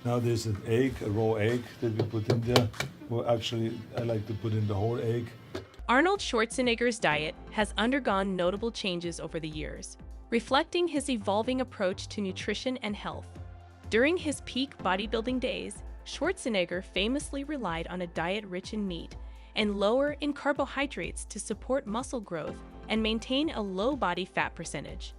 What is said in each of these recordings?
Now there's an egg, a raw egg that we put in there. Well, actually, I like to put in the whole egg. Arnold Schwarzenegger's diet has undergone notable changes over the years, reflecting his evolving approach to nutrition and health. During his peak bodybuilding days, Schwarzenegger famously relied on a diet rich in meat and lower in carbohydrates to support muscle growth and maintain a low body fat percentage.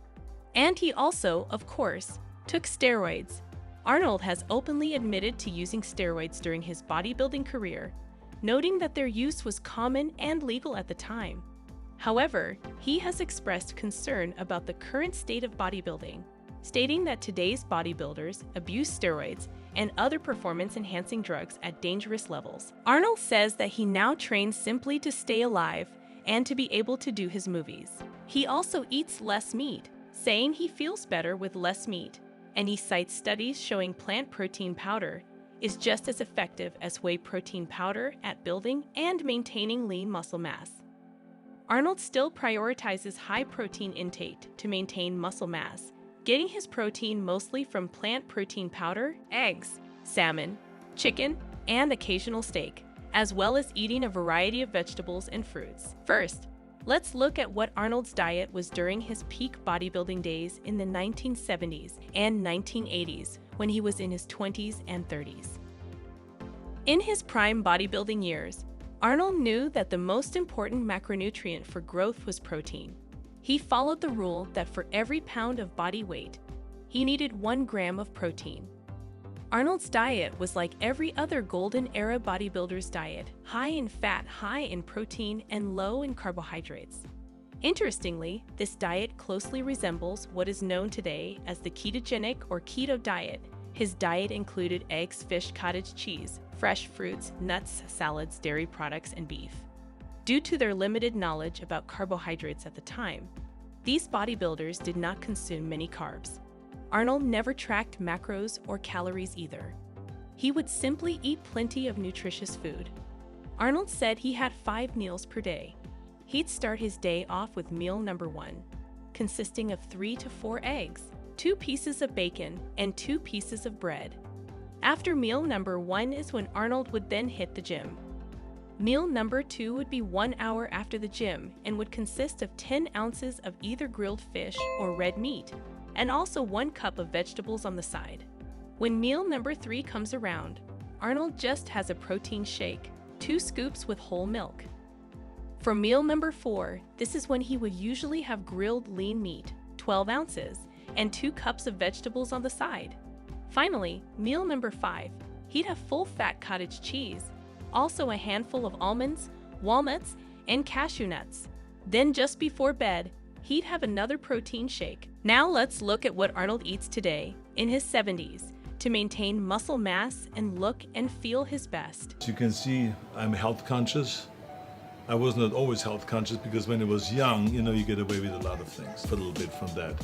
And he also, of course, took steroids. Arnold has openly admitted to using steroids during his bodybuilding career, noting that their use was common and legal at the time. However, he has expressed concern about the current state of bodybuilding, stating that today's bodybuilders abuse steroids and other performance-enhancing drugs at dangerous levels. Arnold says that he now trains simply to stay alive and to be able to do his movies. He also eats less meat, saying he feels better with less meat, and he cites studies showing plant protein powder is just as effective as whey protein powder at building and maintaining lean muscle mass. Arnold still prioritizes high protein intake to maintain muscle mass, getting his protein mostly from plant protein powder, eggs, salmon, chicken, and occasional steak, as well as eating a variety of vegetables and fruits. First, let's look at what Arnold's diet was during his peak bodybuilding days in the 1970s and 1980s, when he was in his 20s and 30s. In his prime bodybuilding years, Arnold knew that the most important macronutrient for growth was protein. He followed the rule that for every pound of body weight, he needed 1 gram of protein. Arnold's diet was like every other golden era bodybuilder's diet, high in fat, high in protein, and low in carbohydrates. Interestingly, this diet closely resembles what is known today as the ketogenic or keto diet. His diet included eggs, fish, cottage cheese, fresh fruits, nuts, salads, dairy products, and beef. Due to their limited knowledge about carbohydrates at the time, these bodybuilders did not consume many carbs. Arnold never tracked macros or calories either. He would simply eat plenty of nutritious food. Arnold said he had 5 meals per day. He'd start his day off with meal number 1, consisting of 3 to 4 eggs, 2 pieces of bacon, and 2 pieces of bread. After meal number 1 is when Arnold would then hit the gym. Meal number 2 would be 1 hour after the gym and would consist of 10 ounces of either grilled fish or red meat, and also 1 cup of vegetables on the side. When meal number 3 comes around, Arnold just has a protein shake, 2 scoops with whole milk. For meal number 4, this is when he would usually have grilled lean meat, 12 ounces, and 2 cups of vegetables on the side. Finally, meal number 5, he'd have full-fat cottage cheese, also a handful of almonds, walnuts, and cashew nuts. Then just before bed, he'd have another protein shake. Now let's look at what Arnold eats today, in his 70s, to maintain muscle mass and look and feel his best. As you can see, I'm health conscious. I was not always health conscious because when I was young, you get away with a lot of things, a little bit from that.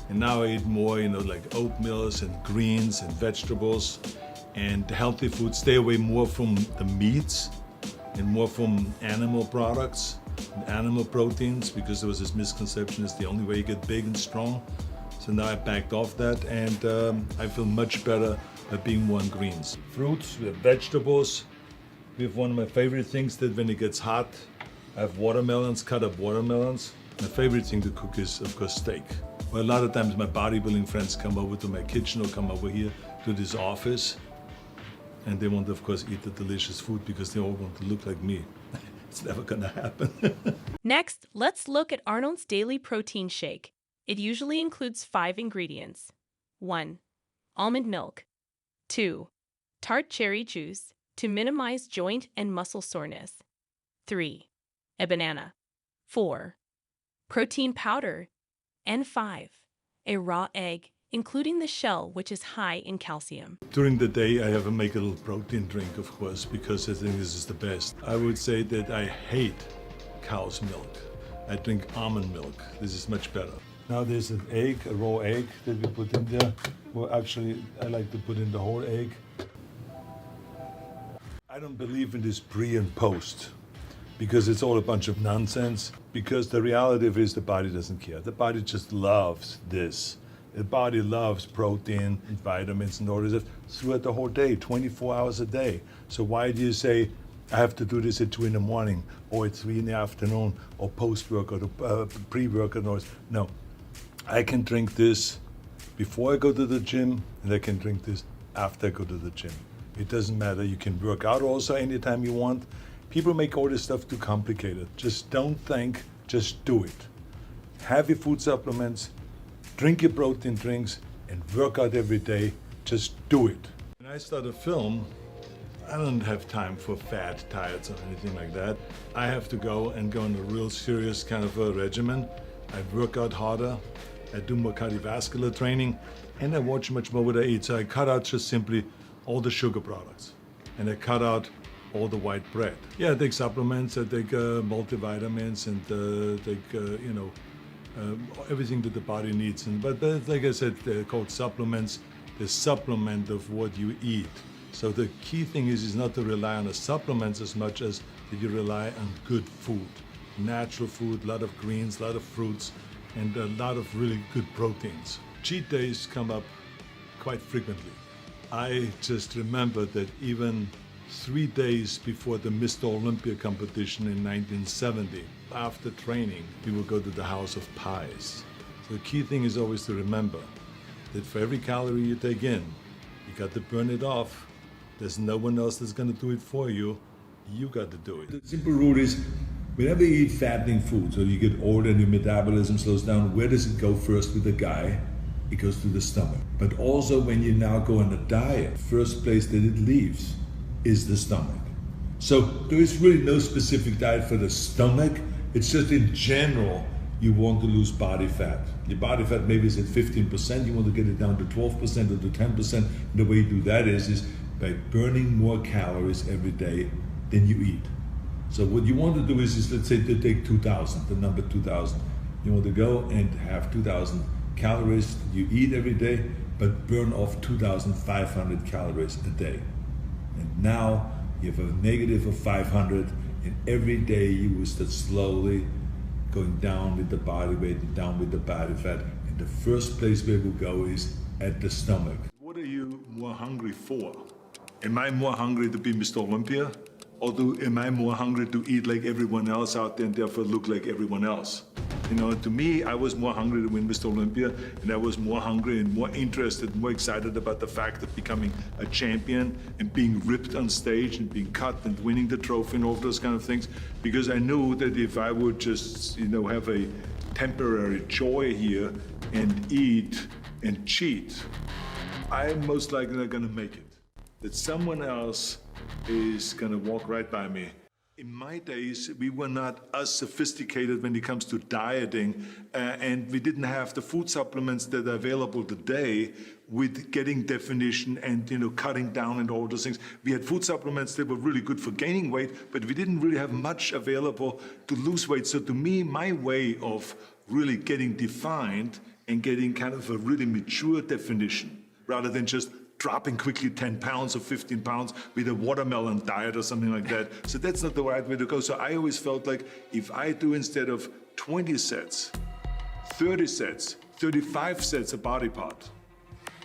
And now I eat more, like oatmeals and greens and vegetables and healthy food. Stay away more from the meats and more from animal products and animal proteins, because there was this misconception it's the only way you get big and strong. So now I backed off that, and I feel much better by being more on greens. Fruits, we have vegetables. We have one of my favorite things that when it gets hot, I have watermelons, cut up watermelons. My favorite thing to cook is, of course, steak. Well, a lot of times my bodybuilding friends come over to my kitchen or come over here to this office, and they want to, of course, eat the delicious food because they all want to look like me. It's never gonna happen. Next, let's look at Arnold's daily protein shake. It usually includes 5 ingredients. 1. Almond milk. 2. Tart cherry juice to minimize joint and muscle soreness. 3. A banana. 4. Protein powder. And 5. A raw egg, including the shell, which is high in calcium. During the day, I have to make a little protein drink, of course, because I think this is the best. I would say that I hate cow's milk. I drink almond milk. This is much better. Now there's an egg, a raw egg that we put in there. Well, actually, I like to put in the whole egg. I don't believe in this pre and post, because it's all a bunch of nonsense. Because the reality of it is the body doesn't care. The body just loves this. The body loves protein and vitamins and all this throughout the whole day, 24 hours a day. So why do you say, I have to do this at 2 in the morning or at 3 in the afternoon or post-workout or pre-workout? No, I can drink this before I go to the gym and I can drink this after I go to the gym. It doesn't matter. You can work out also anytime you want. People make all this stuff too complicated. Just don't think, just do it. Have your food supplements, drink your protein drinks, and work out every day. Just do it. When I start a film, I don't have time for fat diets or anything like that. I have to go on a real serious kind of a regimen. I work out harder, I do more cardiovascular training, and I watch much more what I eat. So I cut out just simply all the sugar products, and I cut out all the white bread. Yeah, I take supplements, I take multivitamins, and take everything that the body needs. But like I said, they're called supplements. The supplement of what you eat. So the key thing is not to rely on the supplements as much as that you rely on good food, natural food, a lot of greens, a lot of fruits, and a lot of really good proteins. Cheat days come up quite frequently. I just remember that even 3 days before the Mr. Olympia competition in 1970, after training, we would go to the house of pies. So the key thing is always to remember that for every calorie you take in, you got to burn it off. There's no one else that's gonna do it for you. You got to do it. The simple rule is, whenever you eat fattening food, so you get older and your metabolism slows down, where does it go first with the guy? It goes to the stomach. But also when you now go on a diet, first place that it leaves is the stomach. So there is really no specific diet for the stomach. It's just in general, you want to lose body fat. Your body fat maybe is at 15%, you want to get it down to 12% or to 10%. And the way you do that is by burning more calories every day than you eat. So what you want to do is let's say to take 2,000, the number 2,000. You want to go and have 2,000 calories you eat every day, but burn off 2,500 calories a day. And now you have a negative of 500, and every day you will start slowly going down with the body weight and down with the body fat. And the first place where we'll go is at the stomach. What are you more hungry for? Am I more hungry to be Mr. Olympia? Or am I more hungry to eat like everyone else out there and therefore look like everyone else? You know, to me, I was more hungry to win Mr. Olympia, and I was more hungry and more interested, more excited about the fact of becoming a champion and being ripped on stage and being cut and winning the trophy and all those kind of things, because I knew that if I would just, have a temporary joy here and eat and cheat, I'm most likely not gonna make it. That someone else is gonna walk right by me. In my days, we were not as sophisticated when it comes to dieting, and we didn't have the food supplements that are available today with getting definition and cutting down and all those things. We had food supplements that were really good for gaining weight, but we didn't really have much available to lose weight. So to me, my way of really getting defined and getting kind of a really mature definition, rather than just dropping quickly 10 pounds or 15 pounds with a watermelon diet or something like that. So that's not the right way to go. So I always felt like if I do instead of 20 sets, 30 sets, 35 sets a body part.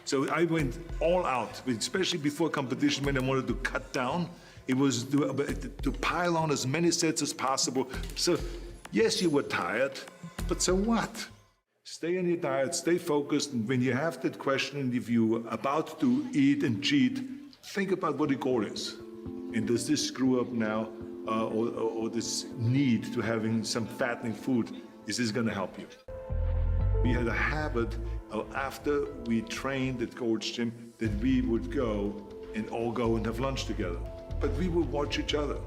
So I went all out, especially before competition when I wanted to cut down. It was to pile on as many sets as possible. So yes, you were tired, but so what? Stay on your diet, stay focused, and when you have that question, if you're about to eat and cheat, think about what the goal is. And does this screw up now, or this need to having some fattening food, is this gonna help you? We had a habit of after we trained at Gold's Gym that we would go and have lunch together. But we would watch each other.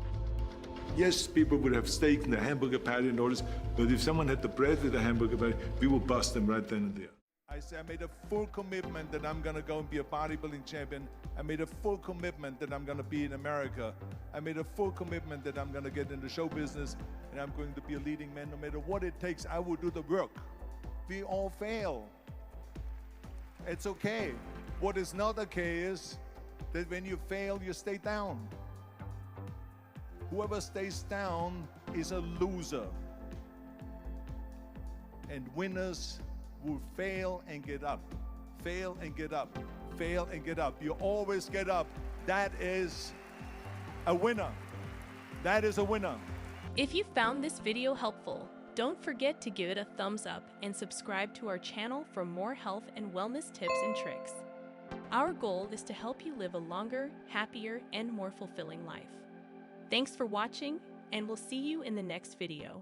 Yes, people would have steak and a hamburger patty and all this, but if someone had the bread with a hamburger patty, we would bust them right then and there. I made a full commitment that I'm gonna go and be a bodybuilding champion. I made a full commitment that I'm gonna be in America. I made a full commitment that I'm gonna get in the show business and I'm going to be a leading man. No matter what it takes, I will do the work. We all fail. It's okay. What is not okay is that when you fail, you stay down. Whoever stays down is a loser. And winners will fail and get up, fail and get up, fail and get up. You always get up. That is a winner. That is a winner. If you found this video helpful, don't forget to give it a thumbs up and subscribe to our channel for more health and wellness tips and tricks. Our goal is to help you live a longer, happier, and more fulfilling life. Thanks for watching, and we'll see you in the next video.